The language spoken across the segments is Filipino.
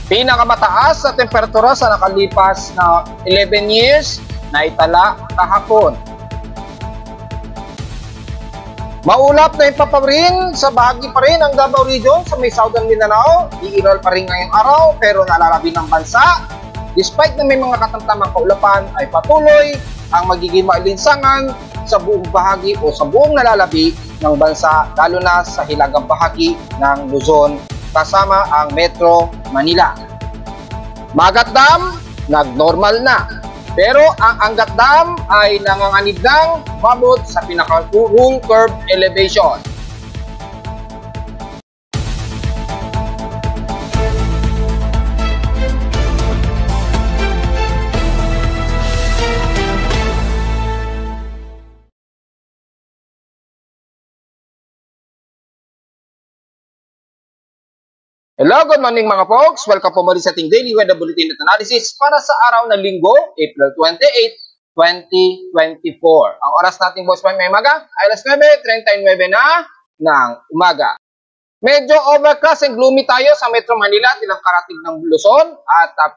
Pinakamataas na temperatura sa nakalipas na 11 years na itala kahapon. Maulap na ipaparin sa bahagi pa rin ng Davao Region sa may Southern Mindanao. Iiral pa rin ngayong araw pero nalalabi ng bansa. Despite na may mga katamtamang kaulapan ay patuloy ang magiging maalinsangan sa buong bahagi o sa buong nalalabi ng bansa, lalo na sa hilagang bahagi ng Luzon kasama ang Metro Manila. Magat Dam, nag-normal na. Pero ang Angat Dam ay nanganganib ng mabot sa pinaka-roll curve elevation. Hello, good morning mga folks. Welcome po muli sa ating Daily Weather Bulletin at Analysis para sa araw ng Linggo, April 28, 2024. Ang oras natin, boss, may umaga ay alas 9:39 na ng umaga. Medyo overcast and gloomy tayo sa Metro Manila, tilang karatig ng Luzon.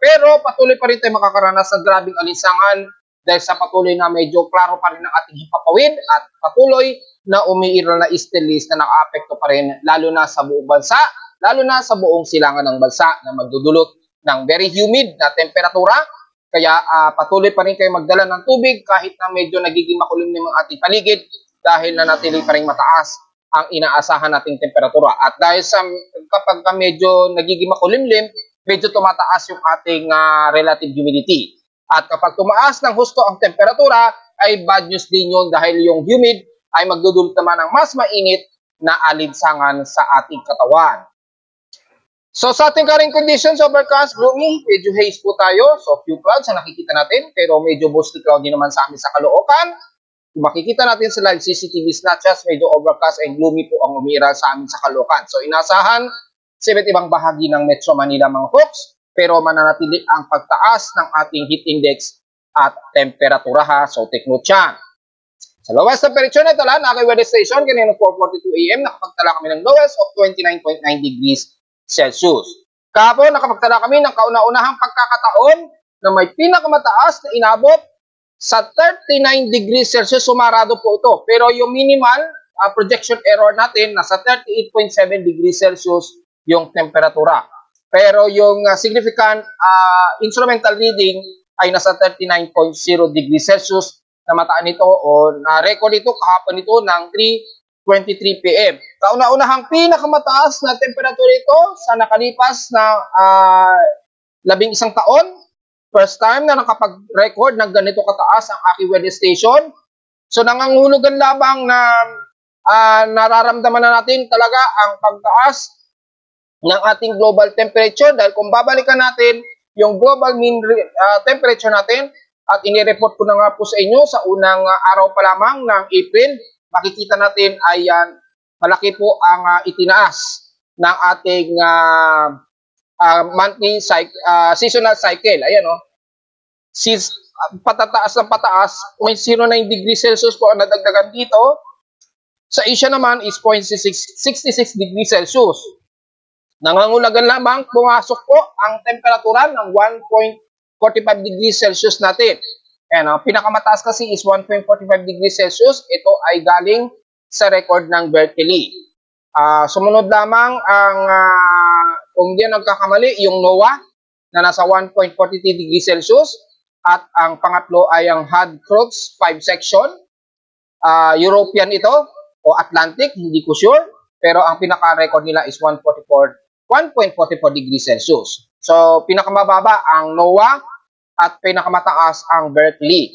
Pero patuloy pa rin tayo makakaranas ng grabing alinsangan dahil sa patuloy na medyo klaro pa rin ang ating hipapawid at patuloy na umiiral na istilis na naka-apekto pa rin lalo na sa buong bansa, lalo na sa buong silangan ng bansa na magdudulot ng very humid na temperatura. Kaya patuloy pa rin kayo magdala ng tubig kahit na medyo nagiging makulimlim ang ating paligid dahil nanatili pa rin mataas ang inaasahan nating temperatura. At dahil sa kapag medyo nagiging makulimlim, medyo tumataas yung ating relative humidity. At kapag tumaas ng husto ang temperatura, ay bad news din yun dahil yung humid ay magdudulot naman ng mas mainit na alinsangan sa ating katawan. So sa ating current conditions, overcast, gloomy, medyo haze po tayo. So few clouds na nakikita natin, pero medyo mostly cloudy naman sa amin sa Caloocan. Kung makikita natin sa live CCTV snapshots, medyo overcast and gloomy po ang umiiral sa amin sa Caloocan. So inasahan sa iba't ibang bahagi ng Metro Manila mga folks, pero mananatili ang pagtaas ng ating heat index at temperatura ha. So take note yan. Sa lowest temperature na ito lang, na aking weather station, kanina 4:42 AM, nakapagtala kami ng lowest of 29.9 degrees Celsius. Kahapon, nakapagtala kami ng kauna-unahang pagkakataon na may pinakamataas na inabot sa 39 degrees Celsius. Sumarado po ito. Pero yung minimal projection error natin, nasa 38.7 degrees Celsius yung temperatura. Pero yung significant instrumental reading ay nasa 39.0 degrees Celsius na mataan ito o na-record ito kahapon ito ng 3:23 PM. Kauna-unahang pinakamataas na temperatura ito sa nakalipas na 11 taon. First time na nakapag-record ng ganito kataas ang aking weather station. So nangangahulugan lamang na nararamdaman na natin talaga ang pagtaas ng ating global temperature dahil kung babalikan natin yung global mean temperature natin at inireport ko na nga po sa inyo sa unang araw pa lamang ng April, makikita natin ay malaki po ang itinaas ng ating monthly seasonal cycle. Ayan o. Patataas ng pataas, 0.09 degrees Celsius po ang nadagdagan dito. Sa Asia naman is 66 degrees Celsius. Nangangulagan lamang pumasok po ang temperatura ng 1.45 degrees Celsius natin. Ayan, pinakamataas kasi is 1.45 degrees Celsius. Ito ay galing sa record ng Berkeley. Sumunod lamang ang, kung hindi nagkakamali, yung NOAA na nasa 1.43 degrees Celsius. At ang pangatlo ay ang Hadcross 5 section. European ito o Atlantic, hindi ko sure. Pero ang pinaka-record nila is 1.44 degrees Celsius. So, pinakamababa ang NOAA at pinakamataas ang Berkeley.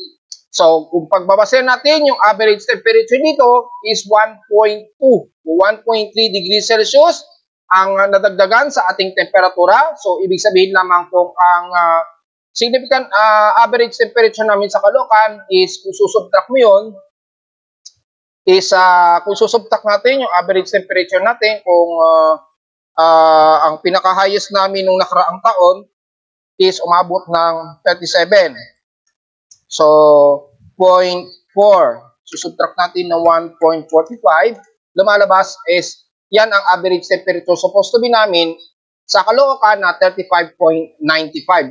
So, kung pagbabasehan natin, yung average temperature dito is 1.2 to 1.3 degrees Celsius ang nadagdagan sa ating temperatura. So, ibig sabihin lamang kung ang significant average temperature namin sa Caloocan is kung susubtract mo yun, is kung susubtract natin yung average temperature natin kung ang pinaka-highest namin nung nakaraang taon is umabot ng 37. So, 0.4. Susubtract natin ng 1.45. Lumalabas is, yan ang average temperature supposed to be namin Sa Caloocan na 35.95.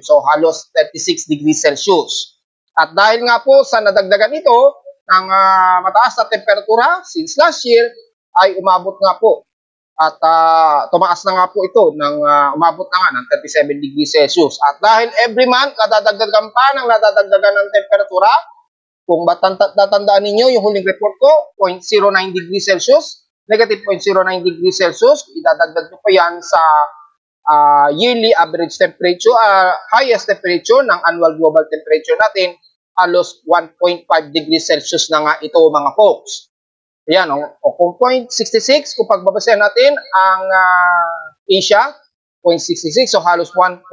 So halos 36 degrees Celsius. At dahil nga po sa nadagdagan ito ng mataas na temperatura since last year, ay umabot nga po at tumaas na nga po ito ng umabot na nga ng 37 degrees Celsius. At dahil every month nadadagdagan pa ng nadadagdagan ng temperatura, kung tatandaan ninyo yung huling report ko, 0.09 degrees Celsius, negative 0.09 degrees Celsius, idadagdag nyo pa yan sa yearly average temperature, highest temperature ng annual global temperature natin, halos 1.5 degrees Celsius na nga ito mga folks. Ayan, o kung 0.66, kung pagbabasehan natin ang Asia, 0.66, so halos 1.6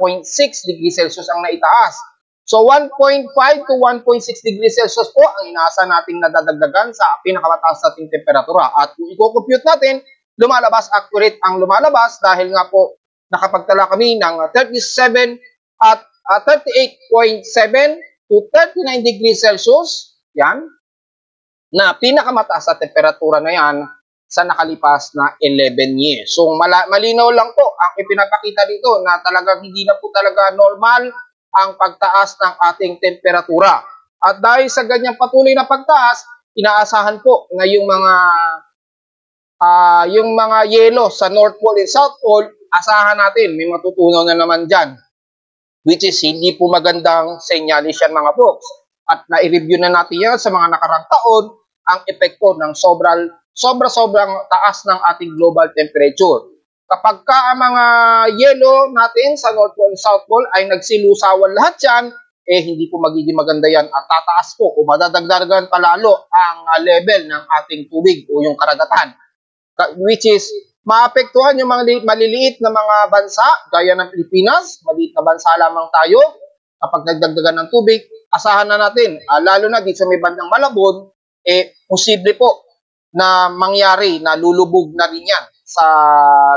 degrees Celsius ang naitaas. So 1.5 to 1.6 degrees Celsius po ang inaasahan nating nadadagdagan sa pinakamataas nating temperatura. At kung i-compute natin, lumalabas, accurate ang lumalabas dahil nga po nakapagtala kami ng 37 at 38.7 to 39 degrees Celsius. Yan. Na pinakamataas sa temperatura na yan sa nakalipas na 11 years. So malinaw lang po ang ipinapakita dito na talagang hindi na po talaga normal ang pagtaas ng ating temperatura. At dahil sa ganyang patuloy na pagtaas, inaasahan po na yung mga yelo sa North Pole and South Pole, asahan natin may matutunaw na naman dyan. Which is hindi po magandang senyalis yan mga folks. At na-review na natin yan sa mga nakarang taon ang epekto ng sobrang taas ng ating global temperature. Kapag ka ang mga yelo natin sa North Pole and South Pole ay nagsilusawan lahat yan, hindi po magiging maganda yan at tataas po o madadagdagan palalo ang level ng ating tubig o yung karagatan. Which is, maapektuhan yung mga maliliit na mga bansa, gaya ng Pilipinas, maliit na bansa lamang tayo, kapag nagdagdagan ng tubig, asahan na natin, lalo na dito sa may bandang Malabon, posible po na mangyari na lulubog na rin yan sa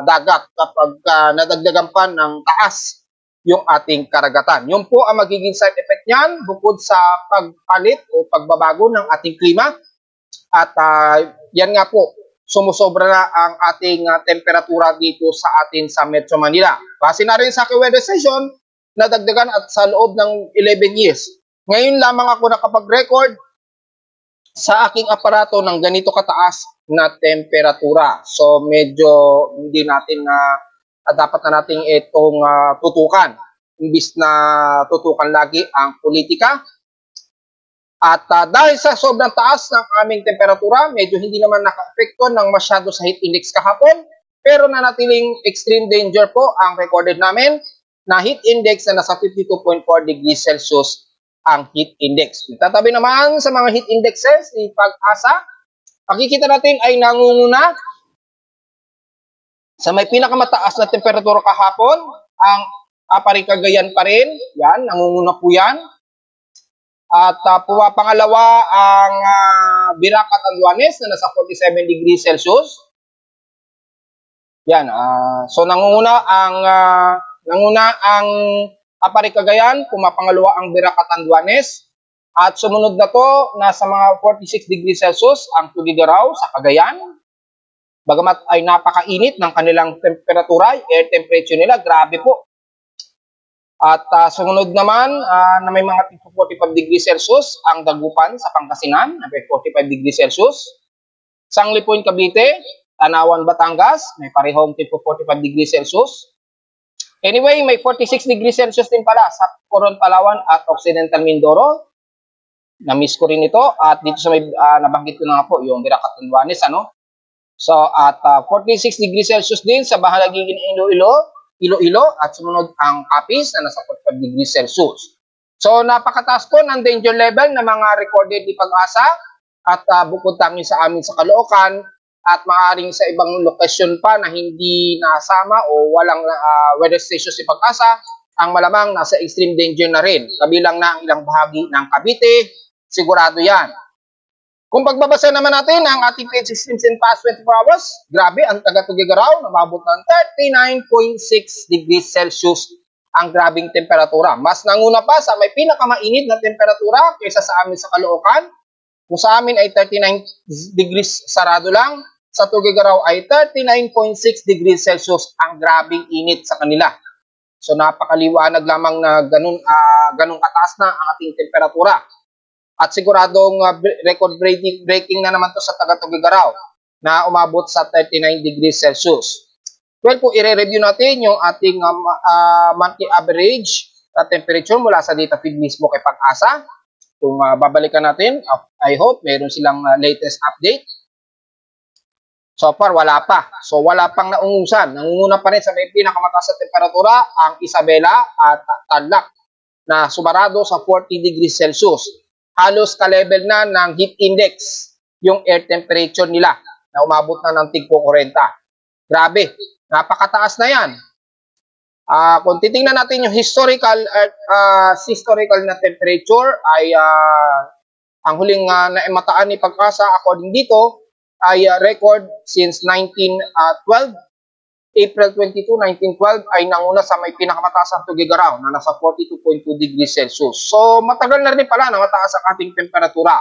dagat kapag nadagdagan pa ng taas yung ating karagatan. Yun po ang magiging side effect niyan bukod sa pagpalit o pagbabago ng ating klima. At yan nga po, sumusobra na ang ating temperatura dito sa atin sa Metro Manila. Base na rin sa aking weather station, nadagdagan at sa loob ng 11 years. Ngayon lamang ako nakapag-record sa aking aparato ng ganito kataas na temperatura. So medyo hindi natin dapat na natin itong tutukan. Imbis na tutukan lagi ang politika. At dahil sa sobrang taas ng aming temperatura, medyo hindi naman naka-apekto ng masyado sa heat index kahapon. Pero nanatiling extreme danger po ang recorded namin na heat index na nasa 52.4 degrees Celsius ang heat index. Tatabi naman sa mga heat indexes ni Pag-asa, makikita natin ay nangunguna sa may pinakamataas na temperatura kahapon, ang Aparing Cagayan pa rin. Yan, nangunguna po yan. At pumapangalawa ang Virac at Anduanes na nasa 47 degrees Celsius. Yan, so nangunguna ang Aparing Cagayan, pumapangalawa ang Virac at Anduanes. At sumunod na to, nasa mga 46 degrees Celsius ang Tugigaraw sa Cagayan. Bagamat ay napakainit ng kanilang temperatura, air temperature nila, grabe po. At sumunod naman na may mga 45 degrees Celsius ang Dagupan sa Pangasinan, na may 45 degrees Celsius. Sanglipuin, Cavite, Tanawan, Batangas, may parehong 45 degrees Celsius. Anyway, may 46 degrees Celsius din pala sa Coron, Palawan at Occidental Mindoro. Na-miss ko rin ito. At dito sa may nabanggit ko na nga po, yung Virac at Anduanes, ano? So, at 46 degrees Celsius din sa Bahalagigin, Iloilo, at sumunod ang Capiz na nasa 45 degrees Celsius. So, napakataas po ng danger level na mga recorded ni Pag-asa at bukod tangi sa amin sa Caloocan at maaaring sa ibang lokasyon pa na hindi nasama o walang weather station si Pag-asa, ang malamang nasa extreme danger na rin. Kabilang na ang ilang bahagi ng Cavite, sigurado yan. Kung pagbabasa naman natin ang ating PH systems in past 24 hours, grabe, ang taga-Tugigaraw, nababot ng 39.6 degrees Celsius ang grabing temperatura. Mas nanguna pa sa may pinakamainit na temperatura kaysa sa amin sa Caloocan. Kung sa amin ay 39 degrees sarado lang, sa Tuguegarao ay 39.6 degrees Celsius. Ang grabing init sa kanila. So napakaliwanag lamang na ganun kataas na ang ating temperatura. At siguradong record breaking na naman to sa taga Tuguegarao na umabot sa 39 degrees Celsius. Well, kung i-review natin yung ating monthly average na temperature mula sa data feed mismo kay Pag-asa, kung babalikan natin, I hope meron silang latest update. So far, wala pa. So wala pang naungusan. Nangunguna pa rin sa may pinakamataas na temperatura ang Isabela at Tarlac na sumarado sa 40 degrees Celsius. Halos ka-level na ng heat index yung air temperature nila na umabot na ng tigpo 40. Grabe, napakataas na yan. Kung titingnan natin yung historical na temperature ay ang huling naimataan ni Pag-asa according dito ay record since 1912. April 22, 1912 ay nanguna sa may pinakamataas ang Tuguegarao na nasa 42.2 degrees Celsius. So matagal na rin pala na mataas ang ating temperatura.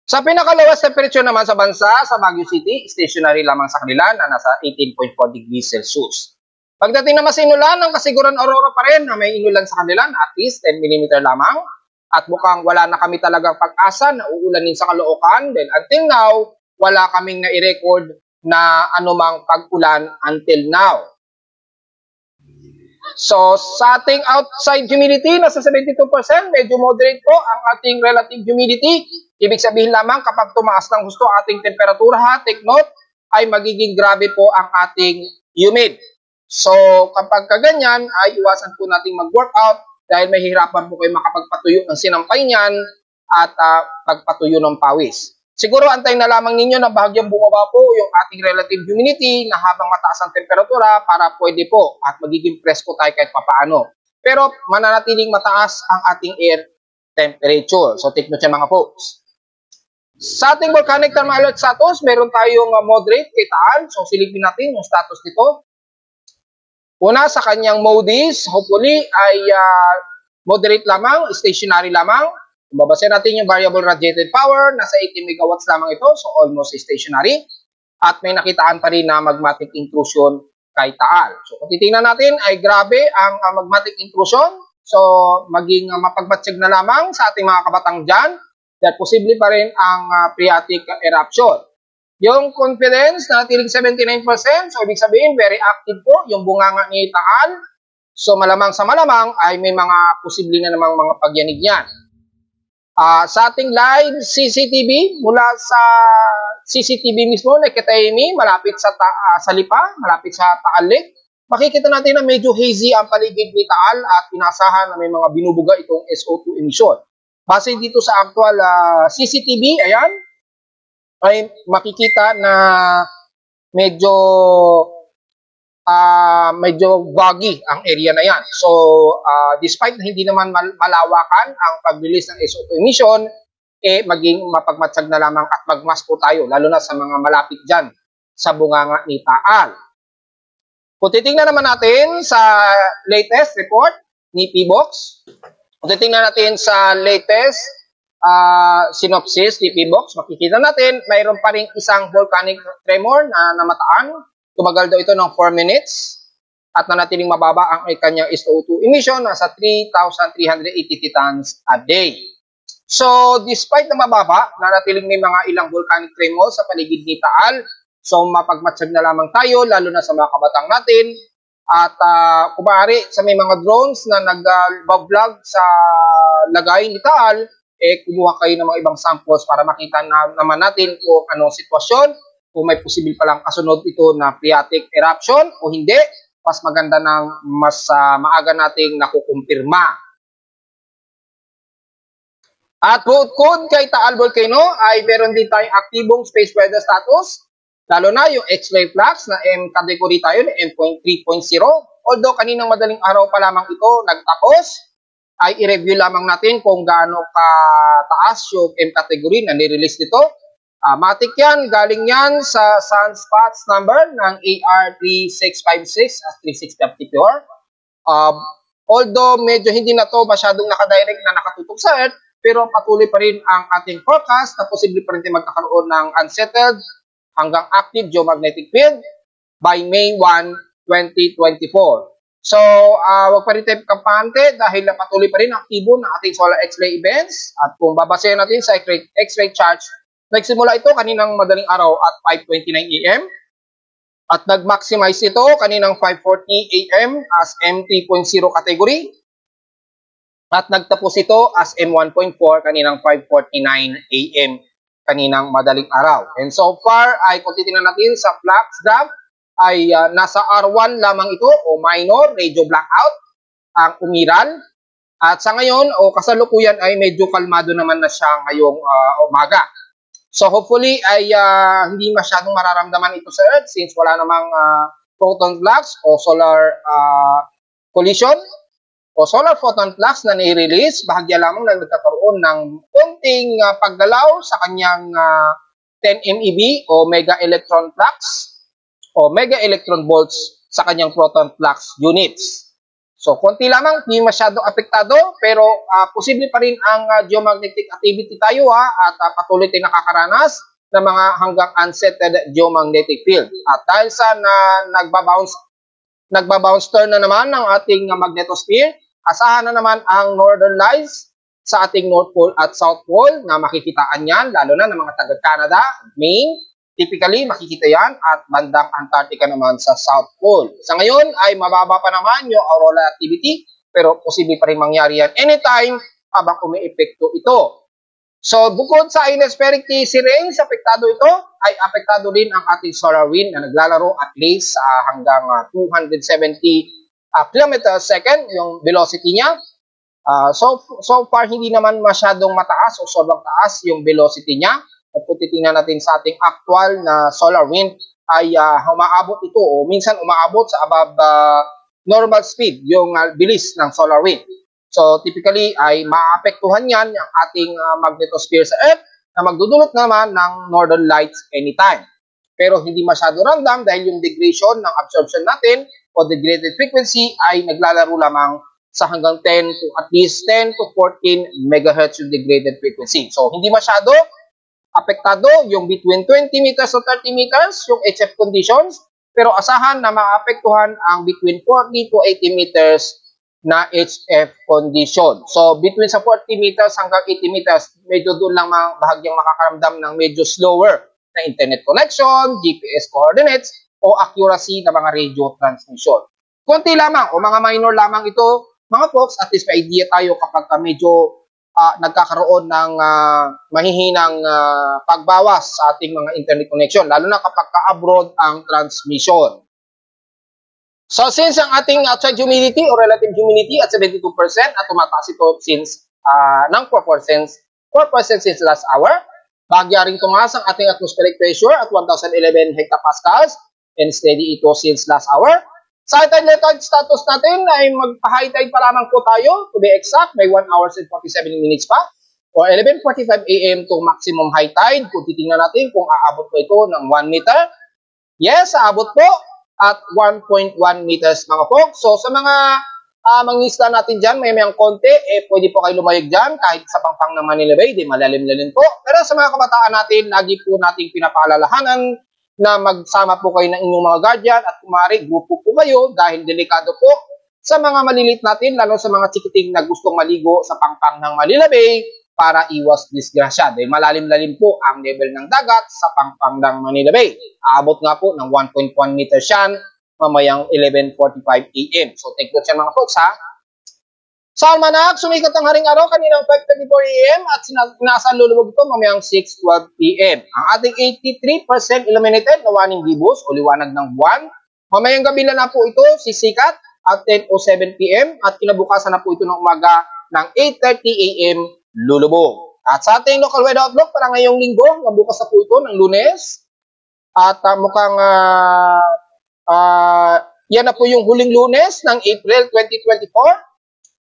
Sa pinakalawas temperature naman sa bansa, sa Baguio City, stationary lamang sa kanila na nasa 18.4 degrees Celsius. Pagdating naman sa inulan, ang kasiguran Aurora pa rin na may inulan sa kanila na at least 10 mm lamang. At mukhang wala na kami talagang pag-asa na uulanin sa Caloocan. Then until now, wala kaming na-record na anumang pag-ulan until now. So sa ating outside humidity, nasa 72%, medyo moderate po ang ating relative humidity. Ibig sabihin lamang kapag tumaas ng gusto ating temperatura, take note, ay magiging grabe po ang ating humid. So, kapag kaganyan, ay iwasan po nating mag-workout dahil mahihirapan po kayo makapagpatuyo ng sinampay niyan at pagpatuyo ng pawis. Siguro antayin na lamang ninyo na bahagyang bumaba po yung ating relative humidity na habang mataas ang temperatura para pwede po at magiging presko tayo kahit papaano. Pero mananatiling mataas ang ating air temperature. So, take note yan mga folks. Sa ating volcanic thermal alert status, meron tayong moderate kay Taal. So, silipin natin yung status nito. Una, sa kanyang MODIS, hopefully, ay moderate lamang, stationary lamang. Kung babasahin natin yung variable radiated power, nasa 80 megawatts lamang ito, so almost stationary. At may nakitaan pa rin na magmatic intrusion kay Taal. So, kung titingnan natin, ay grabe ang magmatic intrusion. So, maging mapagmatsyag na lamang sa ating mga kabatang dyan, dahil posible pa rin ang phreatic eruption. Yung confidence na natiling 79%, so ibig sabihin very active po yung bunganga ni Taal. So malamang sa malamang ay may mga posible na namang mga pagyanig niyan. Sa ating live CCTV, mula sa CCTV mismo na Kitayimi, malapit sa Lipa, malapit sa Taal Lake, makikita natin na medyo hazy ang paligid ni Taal at inasahan na may mga binubuga itong SO2 emission. Base dito sa actual CCTV, ayan, ay makikita na medyo foggy ang area na yan. So, despite na hindi naman malawakan ang pag-release ng SO2 emission, maging mapagmatsyag na lamang at magmas po tayo, lalo na sa mga malapit dyan sa bunganga ni Taal. Kung titingnan naman natin sa latest report ni PBOX, kung titingnan natin sa latest synopsis ni PBOX, makikita natin mayroon pa rin isang volcanic tremor na namataan. Tumagal daw ito ng 4 minutes at nanatiling mababa ang kanyang SO2 emission nasa 3,380 tons a day. So, despite na mababa, nanatiling may mga ilang volcanic tremor sa paligid ni Taal. So, mapagmatsyag na lamang tayo, lalo na sa mga kabatang natin. At kung maaari, sa may mga drones na nag-vlog sa lagay ni Taal, kumuha kayo ng mga ibang samples para makita naman natin kung anong sitwasyon, kung may posible palang kasunod ito na phreatic eruption o hindi. Mas maganda ng mas maaga nating nakukumpirma. At bukod kay Taal Volcano ay meron din tayong aktibong space weather status, lalo na yung X-ray flux na M category tayo na M.3.0. Although kaninang madaling araw pa lamang ito nagtapos, ay i-review lamang natin kung gaano kataas yung M category na nirelease nito. Matik yan, galing yan sa sunspots number ng AR3656 at 360 FTPR. Although medyo hindi na to masyadong nakadirect na nakatutok sa Earth, pero patuloy pa rin ang ating forecast na posible pa rin magkakaroon ng unsettled hanggang active geomagnetic field by May 1, 2024. So, wag pa rin tayo kampante dahil patuloy pa rin aktibo ng ating solar X-ray events. At kung babasahin natin sa X-ray charts, nagsimula ito kaninang madaling araw at 5:29 AM. At nag-maximize ito kaninang 5:40 AM as M3.0 category. At nagtapos ito as M1.4 kaninang 5:49 AM kaninang madaling araw. And so far, ay kung titingnan natin sa flux graph, ay nasa R1 lamang ito o minor radio blackout ang umiral. At sa ngayon o kasalukuyan ay medyo kalmado naman na siya ngayong umaga. So hopefully ay hindi masyadong mararamdaman ito sa Earth since wala namang proton flux o solar collision o solar photon flux na ni-release. Bahagya lamang na nagkakaroon ng konting paggalaw sa kanyang 10 MeV o mega electron flux o mega electron volts sa kanyang proton flux units. So, konti lamang, hindi masyadong apektado, pero posible pa rin ang geomagnetic activity tayo at patuloy tayong nakakaranas ng mga hanggang unsettled geomagnetic field. At dahil sa nagbabounce turn na naman ng ating magnetosphere, asahan na naman ang northern lights sa ating North Pole at South Pole na makikitaan yan, lalo na ng mga taga-Canada, Maine. Typically, makikita yan at bandang Antarctica naman sa South Pole. Sa ngayon ay mababa pa naman yung aurora activity pero posible pa rin mangyari yan anytime habang umiepekto ito. So, bukod sa inospheric rays, apektado ito, ay apektado din ang ating solar wind na naglalaro at least hanggang 270 km/s yung velocity niya. So far, hindi naman masyadong mataas o sobrang taas yung velocity niya. At kung titingnan natin sa ating actual na solar wind, ay umaabot ito o minsan umaabot sa above normal speed, yung bilis ng solar wind. So typically ay maapektuhan yan yung ating magnetosphere sa Earth na magdudulot naman ng northern lights anytime. Pero hindi masyado ramdam dahil yung degradation ng absorption natin o degraded frequency ay naglalaro lamang sa hanggang 10 to at least 10 to 14 MHz yung degraded frequency. So hindi masyado apektado yung between 20 meters to 30 meters yung HF conditions, pero asahan na maapektuhan ang between 40 to 80 meters na HF condition. So between sa 40 meters hanggang 80 meters, medyo doon lang bahagyang makakaramdam ng medyo slower na internet connection, GPS coordinates, o accuracy ng mga radio transmission. Konti lamang o mga minor lamang ito, mga folks, at least may idea tayo kapag medyo nagkakaroon ng mahihinang pagbawas sa ating mga internet connection, lalo na kapag ka-abroad ang transmission. So, since ang ating outside humidity o relative humidity at 72% at tumataas ito since ng 4% since last hour, bahagya rin tumaas ang ating atmospheric pressure at 1,011 hectopascals and steady ito since last hour. Sa high tide status natin ay magpa-high tide pa lamang po tayo. To be exact, may 1 hours and 47 minutes pa. Or 11:45 AM to maximum high tide. Kung titingnan natin kung aabot po ito ng 1 meter. Yes, aabot po at 1.1 meters mga folks. So sa mga mangingisda natin dyan, may konti, pwede po kayo lumayag dyan kahit sa pangpang ng Manila Bay, di malalim-lalim po. Pero sa mga kabataan natin, lagi po nating pinapaalalahanan na magsama po kayo ng inyong mga guardian at kumari, grupo po kayo dahil delikado po sa mga malilit natin, lalo sa mga chikiting na gustong maligo sa pangpang ng Manila Bay para iwas disgrasya. Dahil malalim-lalim po ang level ng dagat sa pangpang ng Manila Bay. Aabot nga po ng 1.1 meters yan mamayang 11:45 AM. So take note yan mga folks ha. Sa almanac, sumikat ang haring araw kaninang 5:34 AM at sinasaan lulubog ito mamayang 6:12 PM. Ang ating 83% illuminated na waning gibos o liwanag ng buwan. Mamayang gabi na po ito sisikat at 10:07 PM at kinabukasan na po ito ng umaga ng 8:30 AM lulubog. At sa ating local weather outlook para ngayong linggo, bukas na po ito ng Lunes. At mukhang yan na po yung huling Lunes ng April 2024.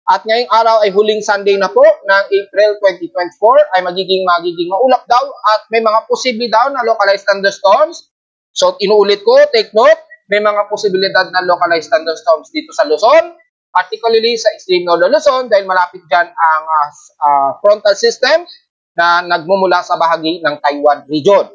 At ngayong araw ay huling Sunday na po ng April 2024 ay magiging maulap daw at may mga posible daw na localized thunderstorms. So inuulit ko, take note, may mga posibilidad na localized thunderstorms dito sa Luzon, particularly sa extreme northern Luzon dahil malapit dyan ang frontal system na nagmumula sa bahagi ng Taiwan region.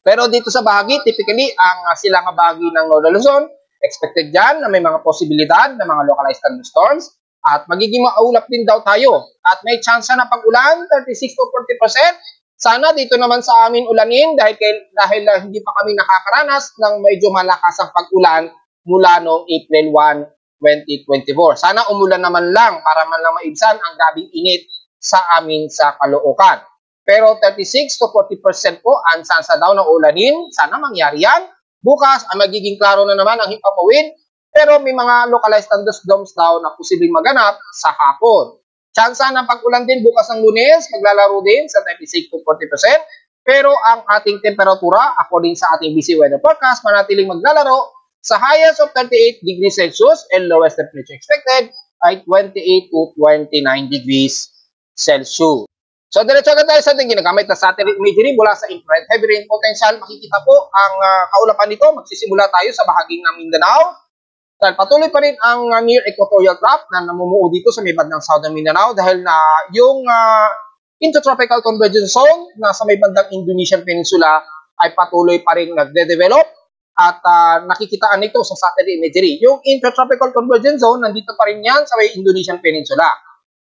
Pero dito sa bahagi, typically, ang silangang bahagi ng Northern Luzon, expected dyan na may mga posibilidad ng mga localized thunderstorms at magiging maulap din daw tayo. At may chance na pag-ulan, 36 to 40%. Sana dito naman sa amin ulanin dahil hindi pa kami nakakaranas ng medyo malakas ang pag-ulan mula noong April 1, 2024. Sana umulan naman lang para man lang maibsan ang gabing init sa amin sa Caloocan. Pero 36 to 40% po ang sansa daw na ulanin. Sana mangyari yan. Bukas, magiging klaro na naman ang himpapawid, pero may mga localized thunderstorms daw na posibleng maganap sa hapon. Tsansa ng pag-ulan din bukas ng Lunes, maglalaro din sa 36 to 40%, pero ang ating temperatura, according sa ating BC Weather Forecast, manatiling maglalaro sa highest of 38 degrees Celsius and lowest temperature expected ay 28 to 29 degrees Celsius. So, diretso agad tayo sa ating ginagamit na satellite imagery mula sa infrared heavy rain potential. Makikita po ang kaulapan nito. Magsisimula tayo sa bahaging ng Mindanao. Dahil patuloy pa rin ang near equatorial trough na namumuo dito sa may bandang southern Mindanao dahil na yung intertropical convergence zone na sa may bandang Indonesian Peninsula ay patuloy pa rin nagde-develop at nakikitaan nito sa satellite imagery. Yung intertropical convergence zone, nandito pa rin yan sa may Indonesian Peninsula.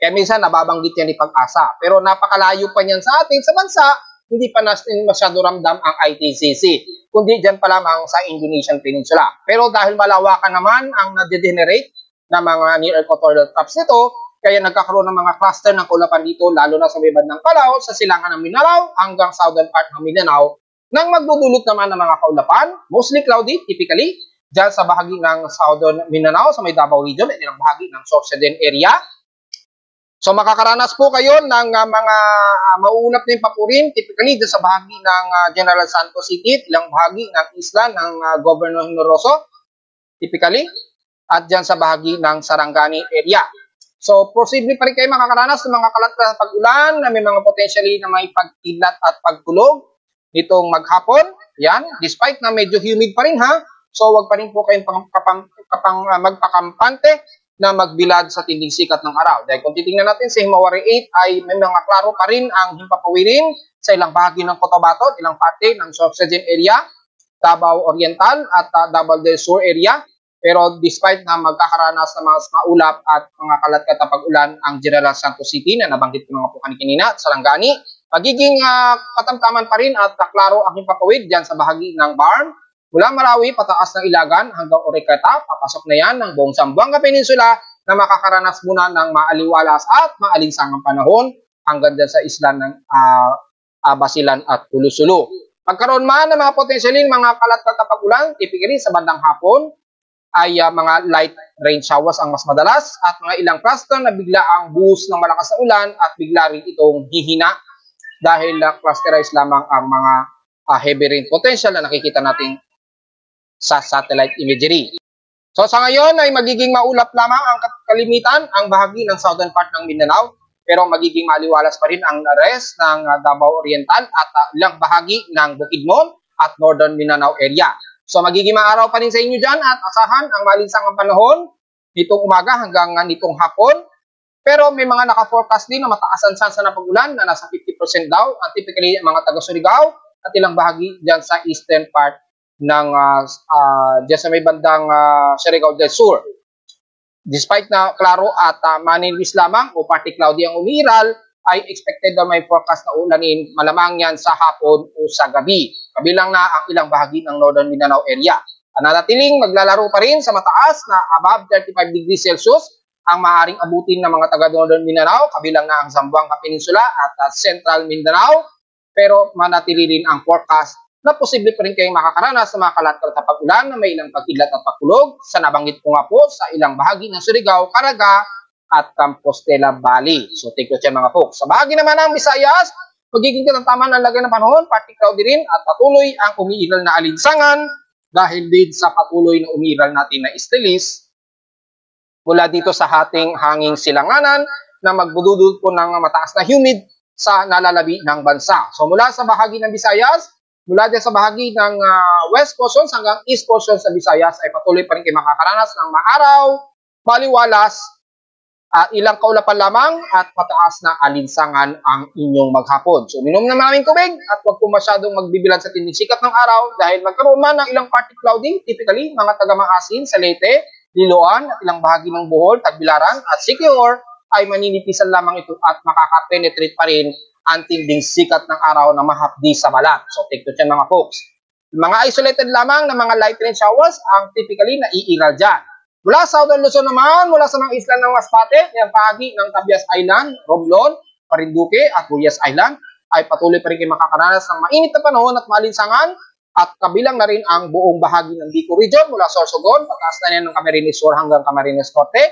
Kaya minsan nababanggit yan ni Pag-asa. Pero napakalayo pa niyan sa atin sa bansa, hindi pa natin masyado ramdam ang ITCC. Kundi dyan pa lamang sa Indonesian Peninsula. Pero dahil malawakan naman ang nade-generate na mga near equatorial troughs nito, kaya nagkakaroon ng mga cluster ng kaulapan dito, lalo na sa may bandang Calao, sa silangan ng Mindanao, hanggang southern part ng Mindanao, nang magdudulot naman ng mga kaulapan, mostly cloudy, typically, dyan sa bahagi ng southern Mindanao, sa may Davao region, at ilang bahagi ng Sorsogon area. So makakaranas po kayo ng mga mauulap na yung papurin, typically dyan sa bahagi ng General Santos City, ilang bahagi ng isla ng Governor Honoroso, typically, at dyan sa bahagi ng Sarangani area. So posible pa rin kayo makakaranas ng mga kalat na pag-ulan na may mga potentially na may pagkilat at pagkulog nitong maghapon. Yan, despite na medyo humid pa rin ha, so wag pa rin po kayong magpakampante na magbilad sa tinding sikat ng araw. Dahil kung titingnan natin sa Himawari 8 ay may mga klaro pa rin ang himpapawirin sa ilang bahagi ng Cotabato, ilang parte ng Sorsogon area, Davao Oriental at Davao del Sur area. Pero despite na magkakaranas ng mga maulap at mga kalat-kat na pag-ulan ang General Santos City na nabanggit ko mga po kanina at Sarangani, magiging katamtaman pa rin at klaro ang himpapawid dyan sa bahagi ng Barm. Mula Marawi, pataas ng Ilagan hanggang Oricata, papasok na yan ng buong Zamboanga Peninsula na makakaranas muna ng maaliwalas at maalinsangang panahon hanggang dyan sa isla ng Basilan at Pulusulu. Magkaroon man ng mga potentially mga kalat-kat na pag-ulan, typically sa bandang hapon, ay mga light rain showers ang mas madalas at mga ilang cluster na bigla ang buhos ng malakas na ulan at bigla rin itong hihina dahil clusterized lamang ang mga heavy rain potential na nakikita natin sa satellite imagery. So sa ngayon ay magiging maulap lamang ang kalimitan ang bahagi ng southern part ng Mindanao, pero magiging maliwalas pa rin ang rest ng Davao Oriental at ilang bahagi ng Bukidnon at northern Mindanao area. So magiging maaraw pa rin sa inyo dyan at asahan ang malinsangang panahon nitong umaga hanggang nitong hapon. Pero may mga naka-forecast din na mataas ang sansa ng pag-ulan na nasa 50% daw, typically mga taga Surigao at ilang bahagi dyan sa eastern part ng dyan sa may bandang Surigao del Sur. Despite na klaro at manilis lamang o partly cloudy ang umiiral, ay expected na may forecast na ulanin malamang yan sa hapon o sa gabi. Kabilang na ang ilang bahagi ng northern Mindanao area. Nanatiling maglalaro pa rin sa mataas na above 35 degrees Celsius ang maaaring abutin ng mga taga northern Mindanao, kabilang na ang Zamboanga Peninsula at central Mindanao. Pero manatili rin ang forecast na posible pa rin kayong makakaranas sa mga kalat-kalat na pag-ulan na may ilang pagkilat at pagkulog sa nabanggit ko nga po sa ilang bahagi ng Surigao, Caraga at Compostela Valley. So take note yan mga folks. Sa bahagi naman ng Visayas, magiging katamtaman ang lagay ng panahon, partly cloudy rin at patuloy ang umiiral na alinsangan dahil din sa patuloy na umiiral natin na istilis mula dito sa ating hanging silanganan na magbududul po ng mataas na humid sa nalalabi ng bansa. So mula sa bahagi ng Visayas, mula din sa bahagi ng west portions hanggang east portions sa Visayas ay patuloy pa rin kayo makakaranas ng maaraw, maliwalas Ilang kaulapan lamang at mataas na alinsangan ang inyong maghapon. So, minom na maraming tubig at huwag po masyadong magbibilad sa tinding sikat ng araw dahil magkaroon man ng ilang partly cloudy, typically mga taga-Maasin sa Leyte, Liloan at ilang bahagi ng Bohol, Tagbilaran at Siquijor ay maninipisan lamang ito at makaka-penetrate pa rin ang tinding sikat ng araw na mahapdi sa balat. So, take note yan mga folks. Mga isolated lamang na mga light rain showers ang typically naiiral dyan. Mula sa Southern Luzon naman, mula sa mga isla ng Masbate, ng bahagi ng Tabias Island, Romblon, Marinduque at Ruyas Island ay patuloy pa rin kayo makakaranas ng mainit na panahon at malinsangan at kabilang na rin ang buong bahagi ng Bicol Region mula Sorsogon, pataas na yan ng Camarines Sur hanggang Camarines Norte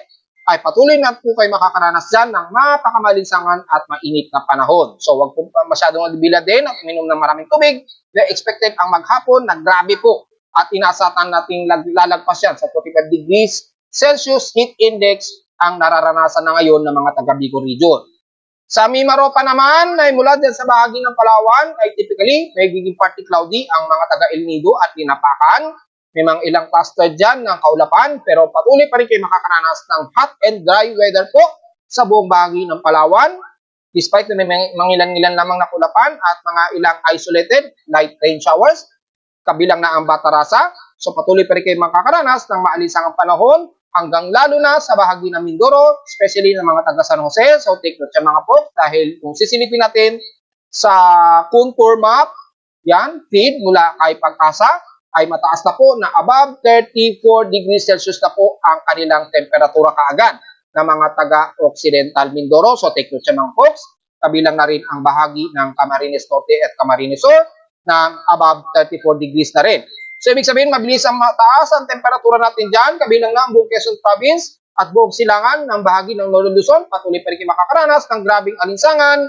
ay patuloy na po kayo makakaranas dyan ng napakamalinsangan at mainit na panahon. So wag po masyadong magbilad din at uminom ng maraming tubig. The expected ang maghapon na grabe po at inasatan nating lalagpas yan sa 45 degrees Celsius heat index ang nararanasan na ngayon ng mga taga Bicol Region. Sa Mimaropa naman, ay mula dyan sa bahagi ng Palawan, ay typically may giging partly cloudy ang mga taga El Nido at Linapacan. May mga ilang cluster dyan ng kaulapan, pero patuloy pa rin kayo makakaranas ng hot and dry weather po sa buong bahagi ng Palawan. Despite na may mangilan-ngilan lamang na kaulapan at mga ilang isolated light rain showers, kabilang na ang Batarasa. So patuloy pa rin kayo makakaranas ng maalinsangang panahon hanggang lalo na sa bahagi ng Mindoro, especially ng mga taga San Jose. So take note yan mga po dahil kung sisilipin natin sa contour map, yan, feed mula kay Pag-asa, ay mataas na po na above 34 degrees Celsius na po ang kanilang temperatura kaagad ng mga taga-Occidental Mindoro. So take note yan mga folks, kabilang na rin ang bahagi ng Camarines Norte at Camarines Sur na above 34 degrees na rin. So, ibig sabihin, mabilis ang mataas ang temperatura natin dyan, kabilang na ang buong Quezon Province at buong silangan ng bahagi ng Northern Luzon. Patuloy pa rin makakaranas ng grabing alinsangan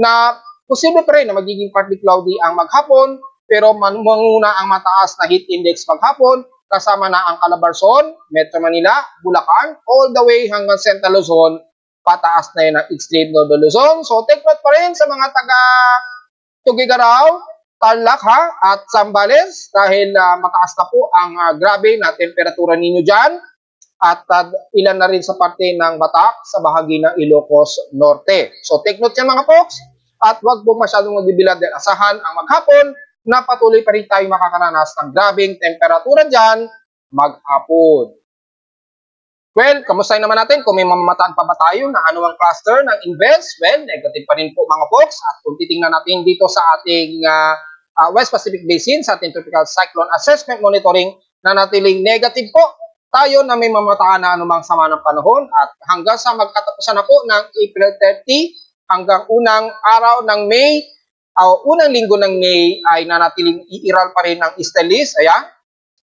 na posible pa rin na magiging partly cloudy ang maghapon, pero manguna ang mataas na heat index maghapon, kasama na ang Calabarzon, Metro Manila, Bulacan, all the way hanggang Central Luzon, pataas na yun ang extreme Northern Luzon. So, take note pa rin sa mga taga Tuguegarao, Tarlac at Zambales dahil mataas na po ang grabe na temperatura ninyo dyan at ilan na rin sa parte ng Batak sa bahagi ng Ilocos Norte. So take note yan mga folks at huwag po masyadong magbibilad dahil asahan ang maghapon na patuloy pa rin tayo makakaranas ng grabing temperatura dyan maghapon. Well, kamusta naman natin kung may mamamataan pa ba tayo na anumang cluster ng invest? Well, negative pa rin po mga folks. At kung titingnan natin dito sa ating West Pacific Basin, sa ating Tropical Cyclone Assessment Monitoring, na natiling negative po tayo na may mamamataan na anumang sama ng panahon. At hanggang sa magkatapusan na po ng April 30 hanggang unang araw ng May, unang linggo ng May ay nanatiling iiral pa rin ng Easterlies. Ayan.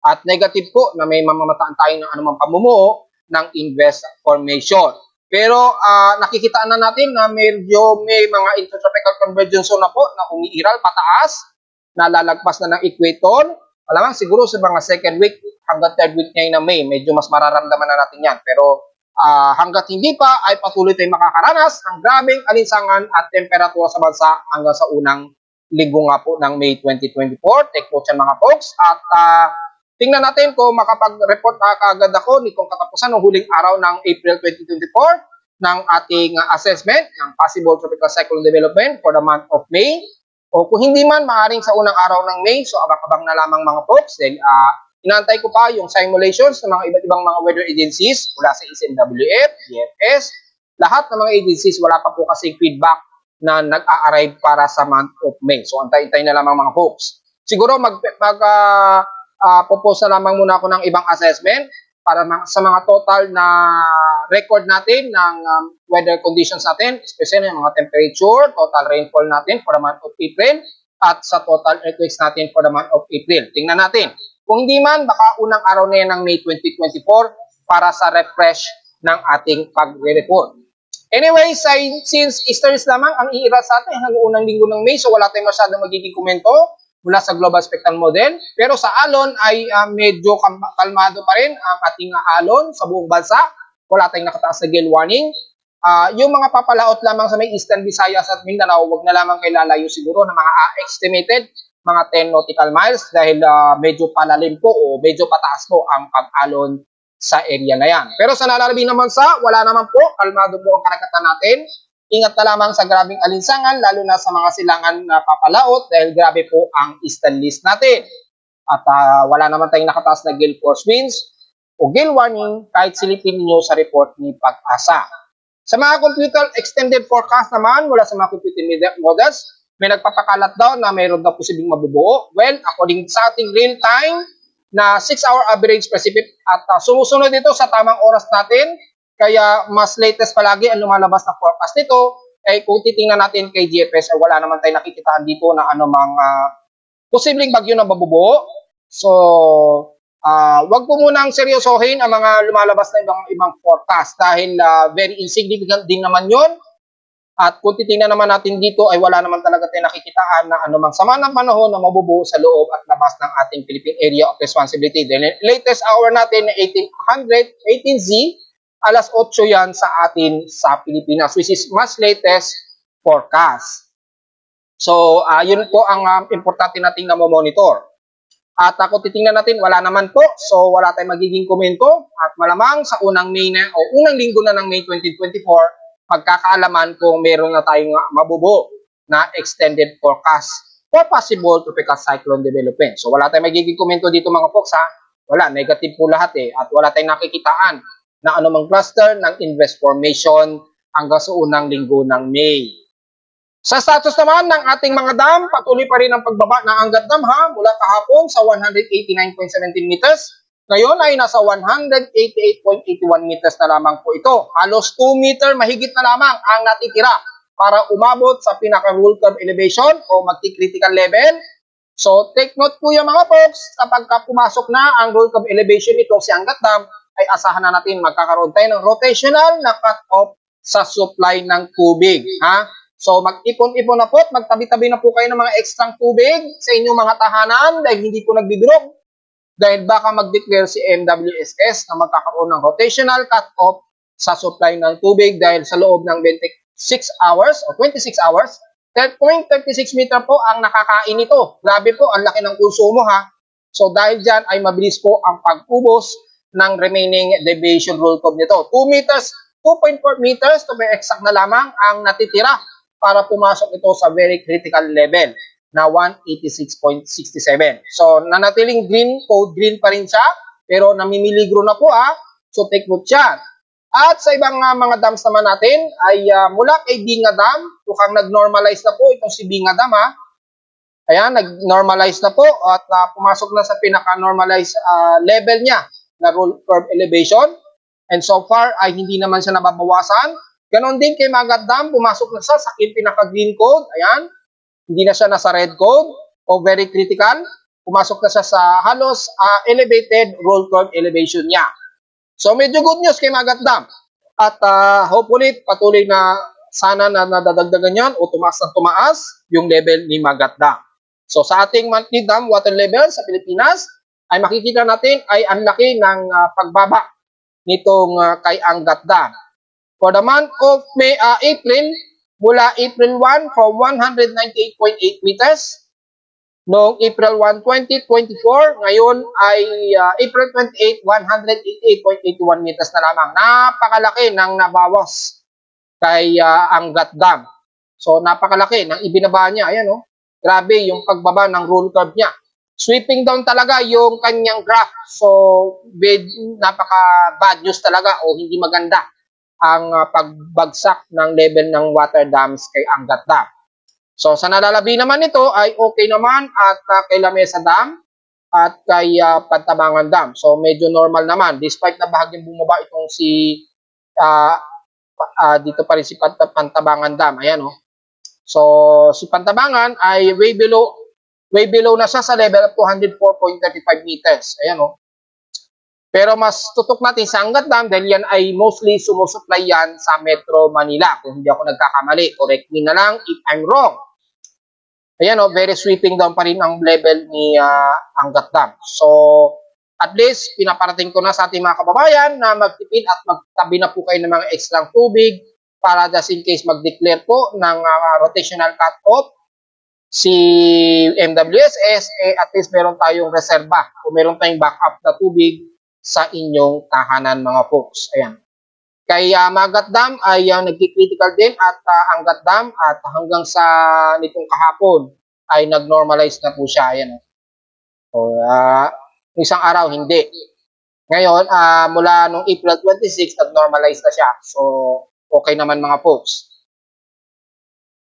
At negative po na may mamamataan tayo ng anumang pamumuo ng invest formation. Pero nakikita na natin na medyo may mga intertropical convergence zone na po na umiiral pataas, nalalagpas na ng equator. Alam siguro sa mga second week hanggang third week ngayon na May, medyo mas mararamdaman na natin yan. Pero hanggat hindi pa ay patuloy tayong makakaranas ng grabeng alinsangan at temperatura sa bansa hanggang sa unang linggo nga po ng May 2024. Take note yan mga folks. At tingnan natin kung makapag-report kaagad ako nitong katapusan ng huling araw ng April 2024 ng ating assessment ng possible tropical cyclone development for the month of May. O kung hindi man, maaaring sa unang araw ng May, so abang-abang na lamang mga folks. Dahil inantay ko pa yung simulations ng mga iba't ibang mga weather agencies mula sa SMWF, DFS. Lahat ng mga agencies, wala pa po kasing feedback na nag-a-arrive para sa month of May. So antay-antay na lamang mga folks. Siguro propose na lamang muna ako ng ibang assessment para sa mga total na record natin ng weather conditions natin, especially yung mga temperature, total rainfall natin for the month of April, at sa total earthquakes natin for the month of April. Tingnan natin. Kung hindi man, baka unang araw na yan ng May 2024 para sa refresh ng ating pagre-report. Anyway, since Easter is lamang ang iiral sa atin hanggang unang linggo ng May, so wala tayong masyadong magiging komento mula sa Global Spectral Model. Pero sa alon ay medyo kalmado pa rin ang ating alon sa buong bansa. Wala tayong nakataas na gale warning. Yung mga papalaot lamang sa may Eastern Visayas at Mindanao, wag na lamang kayo lalayo siguro na mga estimated mga 10 nautical miles dahil medyo palalim po o medyo pataas po ang pag-alon sa area na yan. Pero sa nalalabi naman wala naman po, kalmado po ang karagatan natin. Ingat na lamang sa grabing alinsangan, lalo na sa mga silangan na papalaot dahil grabe po ang eastern list natin. At wala naman tayong nakataas na gale force winds o gale warning kahit silipin niyo sa report ni Pag-asa. Sa mga computer extended forecast naman mula sa mga computer models, may nagpapakalat daw na mayroon daw posibleng mabubuo. Well, according sa ating real-time na 6-hour average precipitation at sumusunod dito sa tamang oras natin, kaya mas latest palagi ang lumalabas na forecast nito, ay kung titingnan natin kay GFS, ay wala naman tayo nakikitaan dito na anumang posibleng bagyo na mabubuo. So, wag po munang seryosohin ang mga lumalabas na ibang forecast dahil very insignificant din naman yun. At kung titingnan naman natin dito ay wala naman talaga tayo nakikitaan na anumang sama ng panahon na mabubuo sa loob at labas ng ating Philippine Area of Responsibility. The latest hour natin na 18Z, alas 8 yan sa atin sa Pilipinas, which is mas latest forecast. So, yun po ang importante nating namomonitor. At kung titingnan natin, wala naman po. So, wala tayong magiging komento. At malamang sa unang linggo na ng May 2024, magkakaalaman kung meron na tayong mabubuo na extended forecast for possible tropical cyclone development. So, wala tayong magiging komento dito mga folks ha. Wala, negative po lahat eh. At wala tayong nakikitaan na anumang cluster ng invest formation hanggang sa unang linggo ng May. Sa status naman ng ating mga dam, patuloy pa rin ang pagbaba ng Angat Dam ha, mula kahapon sa 189.17 meters. Ngayon ay nasa 188.81 meters na lamang po ito. Halos 2 meter mahigit na lamang ang natitira para umabot sa pinaka-rule curve elevation o magti-critical level. So take note po yung mga folks, kapag pumasok na ang rule curve elevation nito si Angat Dam, ay asahan na natin magkakaroon tayo ng rotational na cut-off sa supply ng tubig. Ha? So mag-ipon-ipon na po, magtabi-tabi na po kayo ng mga extra tubig sa inyong mga tahanan dahil hindi po nagbibirog. Dahil baka mag-declare si MWSS na magkakaroon ng rotational cut-off sa supply ng tubig dahil sa loob ng 26 hours o 26 hours, 0.36 meter po ang nakakain nito. Grabe po, ang laki ng konsumo ha. So dahil dyan ay mabilis po ang pag-ubos ng remaining deviation rule curve nito. 2 meters, 2.4 meters to be exact na lamang ang natitira para pumasok ito sa very critical level na 186.67. So, nanatiling green, code green pa rin siya, pero namimiligro na po So, take note yan. At sa ibang mga dams naman natin, ay mula kay Binga Dam, mukhang nag-normalize na po itong si Binga Dam Ayan, nag-normalize na po at pumasok na sa pinaka-normalize level niya na rule curve elevation. And so far, ay hindi naman siya nababawasan. Ganon din kay Magat Dam, pumasok na siya sa pinaka-green code. Ayan. Hindi na siya nasa red code o very critical. Pumasok na siya sa halos elevated roll curve elevation niya. So medyo good news kay Magat Dam. At hopefully patuloy na sana na nadadagdagan yan o tumaas ng tumaas yung level ni Magat Dam. So sa ating monthly dam water level sa Pilipinas ay makikita natin ay ang laki ng pagbaba nitong kay Angat Dam. For the month of April, mula April 1 from 198.8 meters. Noong April 1, 2024, ngayon ay April 28, 188.81 meters na lamang. Napakalaki ng nabawas kay Angat Dam. So napakalaki ng ibinaba niya. Ayan grabe yung pagbaba ng rule curve niya. Sweeping down talaga yung kanyang graph. So napaka bad news talaga o hindi maganda ang pagbagsak ng level ng water dams kay Angat Dam. So sa nalalabi naman ito ay okay naman at kay Lamesa Dam at kay Pantabangan Dam. So medyo normal naman despite na bahagyang bumaba itong si dito pa rin si Pantabangan Dam. Ayan So si Pantabangan ay way below na siya sa level of 204.35 meters. Ayan Pero mas tutok natin sa Angat Dam dahil yan ay mostly sumusupply yan sa Metro Manila. Kung hindi ako nagkakamali, correct me na lang if I'm wrong. Ayan very sweeping down pa rin ang level ni Angat Dam. So, at least, pinaparating ko na sa ating mga kababayan na magtipid at magtabi na po kayo ng mga extra tubig para just in case mag-declare po ng rotational cut-off si MWSS, at least meron tayong reserba o meron tayong backup na tubig sa inyong tahanan mga folks. Ayan. Kay Magat Dam ay nagki-critical din at Angat Dam at hanggang sa nitong kahapon ay nag-normalize na po siya. Ayan. So, isang araw hindi. Ngayon, mula nung April 26, nag-normalize na siya. So, okay naman mga folks.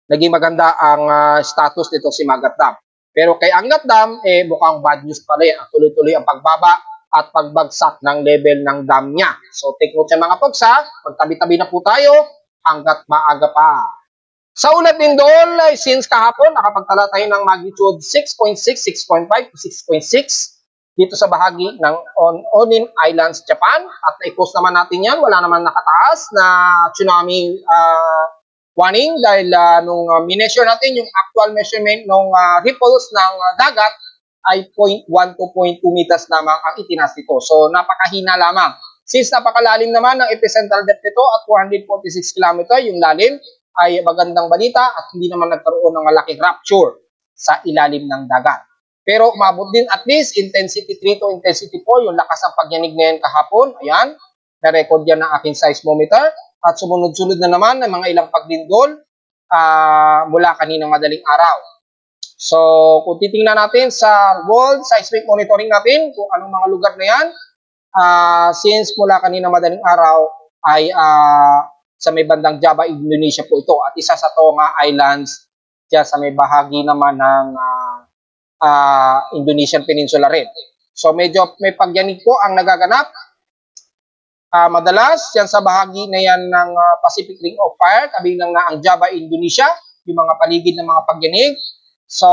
Naging maganda ang status nito si Magat Dam. Pero kay Angat Dam, mukhang bad news pa rin. Tuloy-tuloy ang pagbaba at pagbagsak ng level ng dam niya. So, take note sa mga folks ha. Magtabi-tabi na po tayo hanggat maaga pa. Sa ulat din doon, since kahapon, nakapagtala tayo ng magnitude 6.6, 6.5, 6.6 dito sa bahagi ng Onin Islands, Japan. At na-post naman natin yan. Wala naman nakataas na tsunami warning dahil nung mineasure natin yung actual measurement ng ripples ng dagat ay 0.1 to 0.2 meters lamang ang itinas nito. So napakahina lamang. Since napakalalim naman ng epicentral depth nito at 446 km yung lalim, ay magandang balita at hindi naman nagkaroon ng malaking rupture sa ilalim ng dagat. Pero umabot din at least intensity 3 to intensity 4 yung lakas ng pagyanig na yan kahapon. Ayan, na-record yan ng aking seismometer. At sumunod-sunod na naman ng mga ilang paglindol mula kaninang madaling araw. So, kung titingnan natin sa world seismic monitoring natin, kung anong mga lugar na yan, since mula kaninang madaling araw ay sa may bandang Java, Indonesia po ito. At isa sa Tonga Islands, dyan sa may bahagi naman ng Indonesian Peninsula rin. So, medyo may pagyanig po ang nagaganap. Madalas, yan sa bahagi na yan ng Pacific Ring of Fire, kabilang na ang Java, Indonesia, yung mga paligid ng mga pagyanig. So,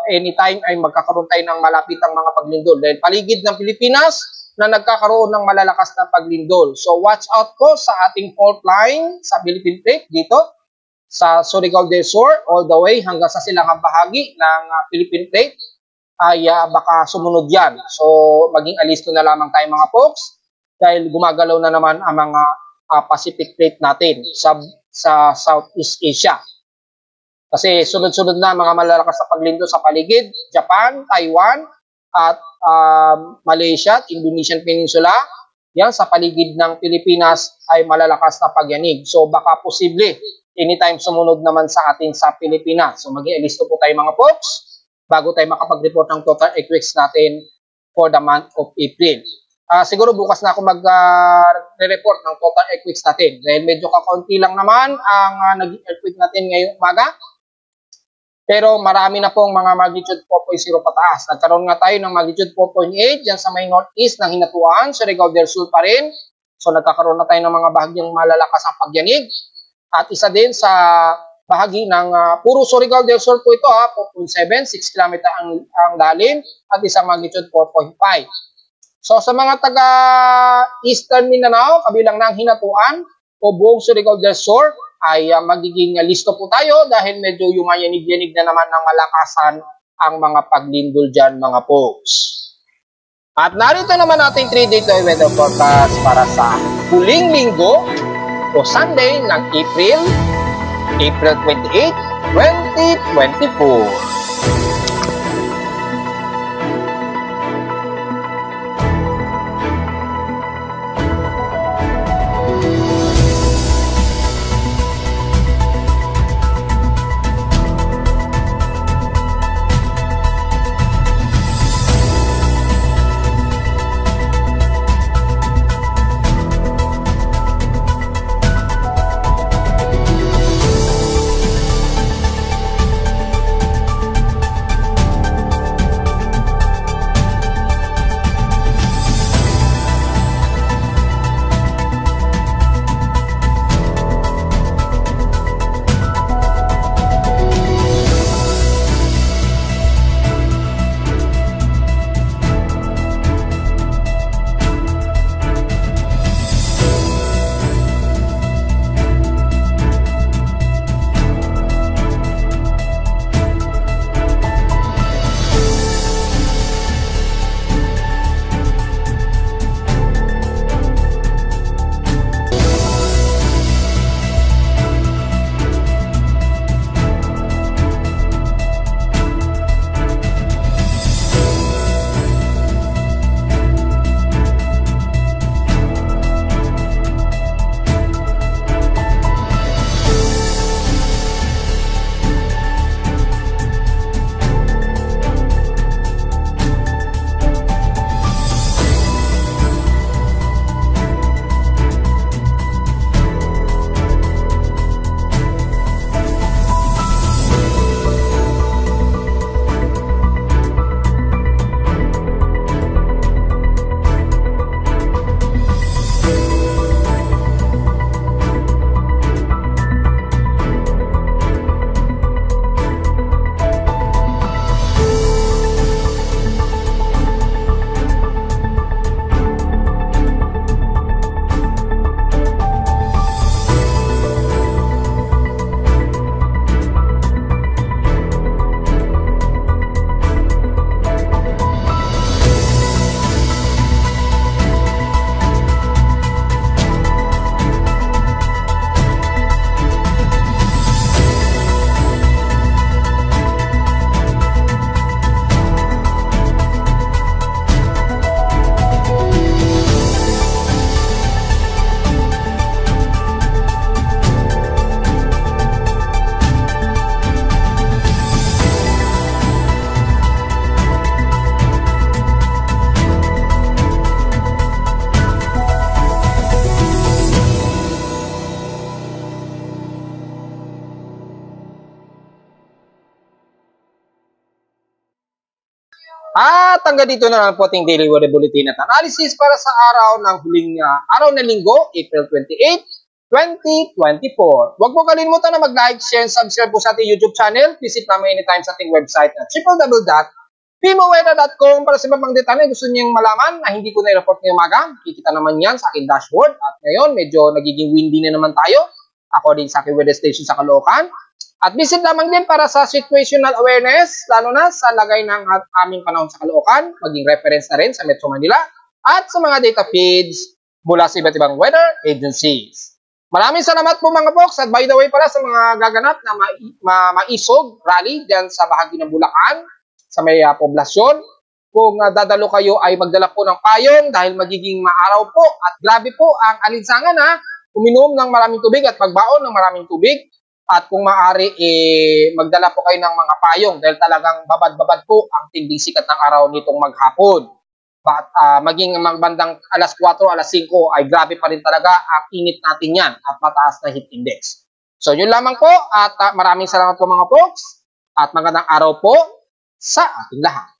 anytime ay magkakaroon tayo ng malapitang mga paglindol. Dahil paligid ng Pilipinas na nagkakaroon ng malalakas na paglindol. So, watch out po sa ating fault line sa Philippine Plate dito, sa Surigao del Sur, all the way hanggang sa silangang bahagi ng Philippine Plate, ay baka sumunod yan. So, maging alisto na lamang tayo mga folks. Dahil gumagalaw na naman ang mga Pacific Plate natin sa Southeast Asia. Kasi sunod-sunod na mga malalakas na paglindol sa paligid, Japan, Taiwan, at Malaysia at Indonesian Peninsula. Yan, sa paligid ng Pilipinas ay malalakas na pagyanig. So baka posible, anytime sumunod naman sa atin sa Pilipinas. So mag-ialisto po tayo mga folks, bago tayo makapag-report ng total earthquakes natin for the month of April. Siguro bukas na ako mag-report ng total earthquakes natin. Dahil medyo kakaunti lang naman ang naging earthquake natin ngayong umaga. Pero marami na pong mga magnitude 4.0 pataas. Nagkaroon nga tayo ng magnitude 4.8 dyan sa may northeast ng Hinatuan, Surigao del Sur pa rin. So nagkakaroon na tayo ng mga bahagyang malalakas ang pagyanig. At isa din sa bahagi ng puro Surigao del Sur po ito, 4.7, 6 km ang lalim at isang magnitude 4.5. So sa mga taga-Eastern Mindanao, kabilang ng Hinatuan o buong Surigao del Sur, ay magiging listo po tayo dahil medyo yumayanig-yanig na naman ng malakasan ang mga paglindol dyan mga folks. At narito naman ating 3-day weather forecast para sa huling linggo o Sunday ng April 28, 2024. At hanggang dito na lang po ating daily weather bulletin at analysis para sa araw ng huling araw ng linggo, April 28, 2024. Huwag po kalimutan na mag-like, share, and subscribe po sa ating YouTube channel. Visit namin anytime sa ating website na www.pimoweather.com para sa iba pang detalye gusto niyong malaman na hindi ko na-report ngayong umaga. Kikita naman yan sa aking dashboard. At ngayon, medyo nagiging windy na naman tayo according sa aking weather station sa Caloocan. At visit lamang din para sa situational awareness, lalo na sa lagay ng aming panahon sa Caloocan, maging reference na rin sa Metro Manila at sa mga data feeds mula sa iba't ibang weather agencies. Maraming salamat po mga folks. At by the way pala sa mga gaganap na maisog rally dyan sa bahagi ng Bulacan, sa may poblasyon, kung dadalo kayo ay magdala po ng payong dahil magiging maaraw po at grabe po ang alinsangan na uminom ng maraming tubig at magbaon ng maraming tubig. At kung maaari, magdala po kayo ng mga payong dahil talagang babad-babad po ang tinding sikat ng araw nitong maghapon. But maging magbandang alas 4, alas 5 ay grabe pa rin talaga ang init natin yan at mataas na heat index. So yun lamang po at maraming salamat po mga folks at magandang araw po sa ating lahat.